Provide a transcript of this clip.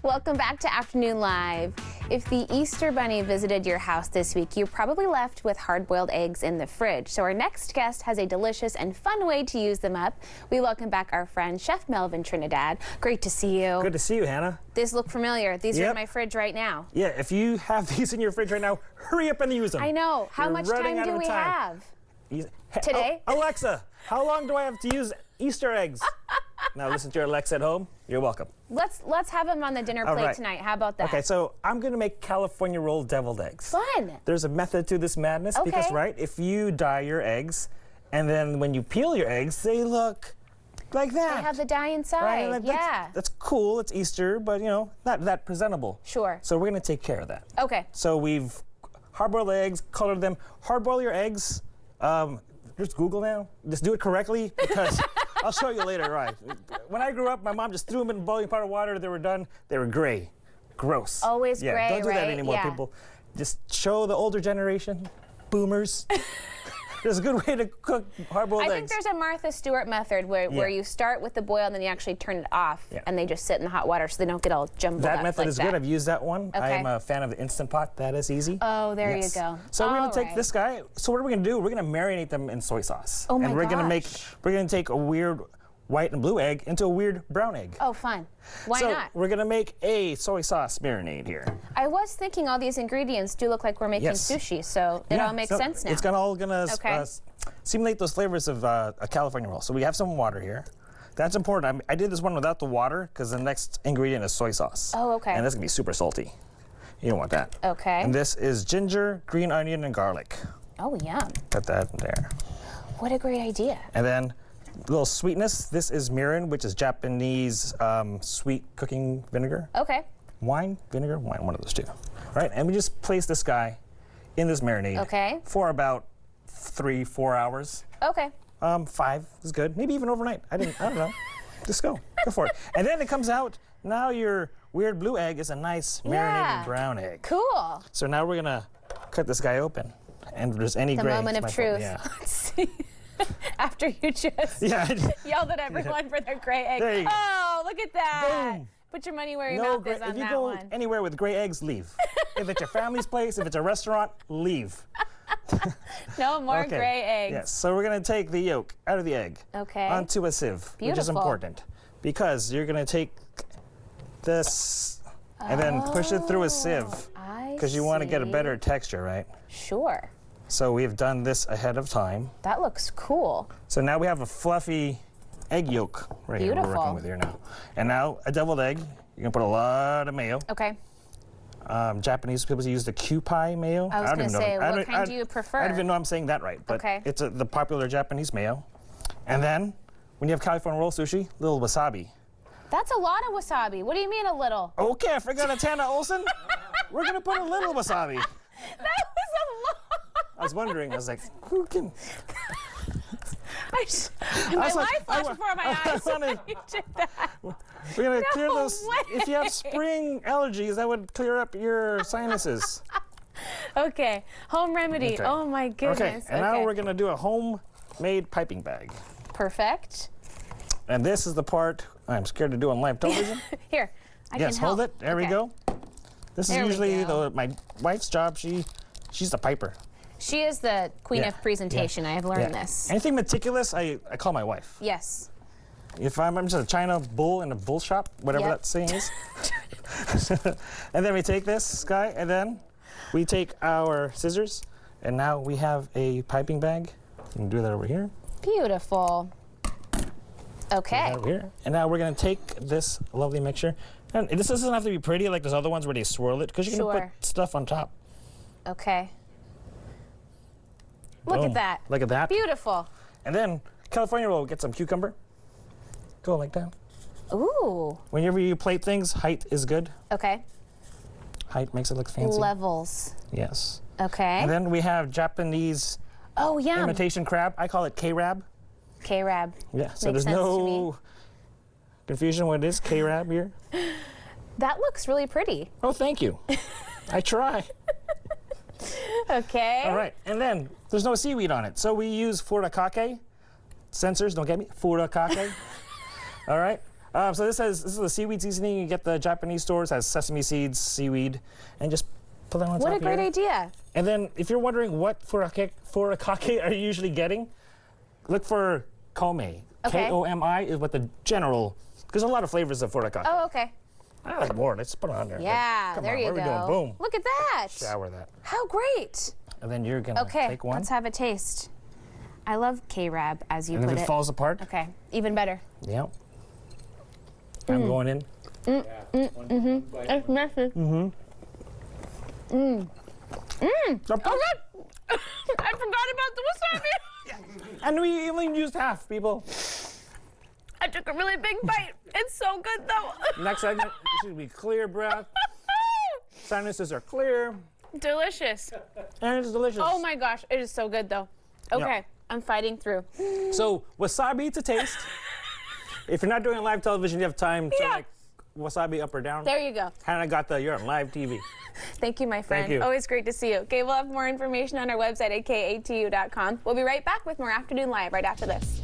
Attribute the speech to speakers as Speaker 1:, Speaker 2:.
Speaker 1: Welcome back to Afternoon Live. If the Easter Bunny visited your house this week, you're probably left with hard-boiled eggs in the fridge. So our next guest has a delicious and fun way to use them up. We welcome back our friend, Chef Melvin Trinidad. Great to see you.
Speaker 2: Good to see you, Hannah.
Speaker 1: These look familiar. These are in my fridge right now.
Speaker 2: Yeah, if you have these in your fridge right now, hurry up and use them.
Speaker 1: I know. How much time do we have? Today?
Speaker 2: Oh, Alexa, how long do I have to use Easter eggs? Now listen to your Alexa at home. You're welcome.
Speaker 1: Let's have them on the dinner plate tonight. How about that?
Speaker 2: Okay, so I'm going to make California roll deviled eggs.
Speaker 1: Fun.
Speaker 2: There's a method to this madness because, if you dye your eggs, and then when you peel your eggs, they look like that.
Speaker 1: They have the dye inside.
Speaker 2: Right? Like,
Speaker 1: yeah.
Speaker 2: That's cool. It's Easter, but you know, not that presentable.
Speaker 1: Sure.
Speaker 2: So we're going to take care of that.
Speaker 1: Okay.
Speaker 2: So we've hard-boiled eggs, colored them. Hard-boil your eggs. Just Google now. Just do it correctly because I'll show you later. Right. When I grew up, my mom just threw them in a boiling pot of water. They were done. They were gray. Gross.
Speaker 1: Always gray,
Speaker 2: don't do that anymore,
Speaker 1: yeah.
Speaker 2: people. Just show the older generation, boomers. There's a good way to cook hard-boiled eggs.
Speaker 1: I think there's a Martha Stewart method where you start with the boil and then you actually turn it off and they just sit in the hot water so they don't get all jumbled up.
Speaker 2: That method is good. I've used that one.
Speaker 1: Okay.
Speaker 2: I'm a fan of the Instant Pot. That is easy.
Speaker 1: Oh, there you go.
Speaker 2: So we're going to take this guy. So what are we going to do? We're going to marinate them in soy sauce.
Speaker 1: Oh my
Speaker 2: And we're
Speaker 1: gosh.
Speaker 2: going to take a weird white and blue egg into a weird brown egg.
Speaker 1: Oh, fun. Why not?
Speaker 2: We're going to make a soy sauce marinade here.
Speaker 1: I was thinking all these ingredients do look like we're making sushi, so it all makes sense now.
Speaker 2: It's all going to simulate those flavors of a California roll. So we have some water here. That's important. I did this one without the water because the next ingredient is soy sauce.
Speaker 1: Oh, okay.
Speaker 2: And that's going to be super salty. You don't want that.
Speaker 1: Okay.
Speaker 2: And this is ginger, green onion, and garlic.
Speaker 1: Oh, yum.
Speaker 2: Put that in there. What
Speaker 1: a great idea.
Speaker 2: And then a little sweetness. This is mirin, which is Japanese sweet cooking vinegar.
Speaker 1: Okay.
Speaker 2: Wine, vinegar, wine, one of those two. All right, and we just place this guy in this marinade for about 3-4 hours.
Speaker 1: Okay.
Speaker 2: 5 is good. Maybe even overnight. I don't know. Just go for it. And then it comes out. Now your weird blue egg is a nice marinated brown egg.
Speaker 1: Cool.
Speaker 2: So now we're gonna cut this guy open, and if there's any
Speaker 1: the
Speaker 2: gray,
Speaker 1: moment of truth.
Speaker 2: Let's
Speaker 1: see. After you just yelled at everyone for their gray egg.
Speaker 2: There you go.
Speaker 1: Oh, look at that.
Speaker 2: Boom.
Speaker 1: Put your money where your mouth is on that one.
Speaker 2: If you go anywhere with gray eggs, leave. If it's your family's place, if it's a restaurant, leave.
Speaker 1: No more gray eggs.
Speaker 2: Yes, so we're going to take the yolk out of the egg onto a sieve, which is important because you're going to take this and then push it through a sieve because you want to get a better texture, right?
Speaker 1: Sure.
Speaker 2: So we've done this ahead of time.
Speaker 1: That looks cool.
Speaker 2: So now we have a fluffy egg yolk right here we're working with here now. And now a deviled egg. You're going to put a lot of mayo.
Speaker 1: Okay.
Speaker 2: Japanese people use the Kewpie mayo.
Speaker 1: I was going to say, what kind do you prefer?
Speaker 2: I don't even know I'm saying that right, but it's the popular Japanese mayo. And then, when you have California roll sushi, little wasabi.
Speaker 1: That's a lot of wasabi. What do you mean a little?
Speaker 2: Okay, I forgot it's Hannah Olsen. We're going to put a little wasabi.
Speaker 1: That was a lot.
Speaker 2: I was wondering, I was like, who can...
Speaker 1: my life flashed before my eyes when you did that.
Speaker 2: We're going to clear those. If you have spring allergies, that would clear up your sinuses.
Speaker 1: Okay, home remedy. Okay. Oh my goodness.
Speaker 2: Okay, and now we're going to do a homemade piping bag.
Speaker 1: Perfect.
Speaker 2: And this is the part I'm scared to do on live television.
Speaker 1: Here, I can help.
Speaker 2: Hold it. There we go. This is usually my wife's job. She's the piper.
Speaker 1: She is the queen of presentation. I have learned this.
Speaker 2: Anything meticulous, I call my wife.
Speaker 1: Yes.
Speaker 2: If I'm just a China bull in a bull shop, whatever that saying is. And then we take this guy, and then we take our scissors, and now we have a piping bag. We can do that over here.
Speaker 1: Beautiful. Okay.
Speaker 2: Over here. And now we're going to take this lovely mixture. And this doesn't have to be pretty like those other ones where they swirl it, because you can put stuff on top.
Speaker 1: Okay. Look at that.
Speaker 2: Look at that.
Speaker 1: Beautiful.
Speaker 2: And then California roll, get some cucumber. Go like that.
Speaker 1: Ooh.
Speaker 2: Whenever you plate things, height is good.
Speaker 1: Okay.
Speaker 2: Height makes it look fancy.
Speaker 1: Levels.
Speaker 2: Yes.
Speaker 1: Okay.
Speaker 2: And then we have Japanese imitation crab. I call it K-rab.
Speaker 1: K-rab.
Speaker 2: Yeah, so there's no confusion what it is, K-rab here.
Speaker 1: That looks really pretty.
Speaker 2: Oh, thank you. I try.
Speaker 1: Okay.
Speaker 2: All right, and then there's no seaweed on it, so we use furikake. Censors, don't get me. Furikake. All right. So this is the seaweed seasoning. You get the Japanese stores, has sesame seeds, seaweed, and just put that on top
Speaker 1: What a
Speaker 2: here.
Speaker 1: great idea.
Speaker 2: And then if you're wondering what furikake are you usually getting, look for komi.
Speaker 1: Okay.
Speaker 2: K-O-M-I is what the general, there's a lot of flavors of furikake.
Speaker 1: Oh, okay.
Speaker 2: I like more. Let's put it on there.
Speaker 1: Yeah,
Speaker 2: Come
Speaker 1: there
Speaker 2: on,
Speaker 1: you
Speaker 2: what
Speaker 1: go.
Speaker 2: are we doing? Boom.
Speaker 1: Look at that.
Speaker 2: Shower that.
Speaker 1: How great.
Speaker 2: And then you're going to take one.
Speaker 1: Let's have a taste. I love K-Rab, as you
Speaker 2: And
Speaker 1: put
Speaker 2: if it falls apart.
Speaker 1: Okay, even better.
Speaker 2: Yep. I'm going in.
Speaker 1: It's messy. Oh, God. I forgot about the wasabi.
Speaker 2: And we only used half, people.
Speaker 1: I took a really big bite. It's so good, though.
Speaker 2: Next segment, this should be clear breath. Sinuses are clear.
Speaker 1: Delicious.
Speaker 2: And it's delicious.
Speaker 1: Oh, my gosh. It is so good, though. Okay,
Speaker 2: Yeah.
Speaker 1: I'm fighting through.
Speaker 2: So, wasabi to taste. If you're not doing live television, you have time to like wasabi up or down.
Speaker 1: There you go.
Speaker 2: Hannah got the, you're on live TV.
Speaker 1: Thank you, my friend.
Speaker 2: Thank you.
Speaker 1: Always great to see you. Okay, we'll have more information on our website at KATU.com. We'll be right back with more Afternoon Live right after this.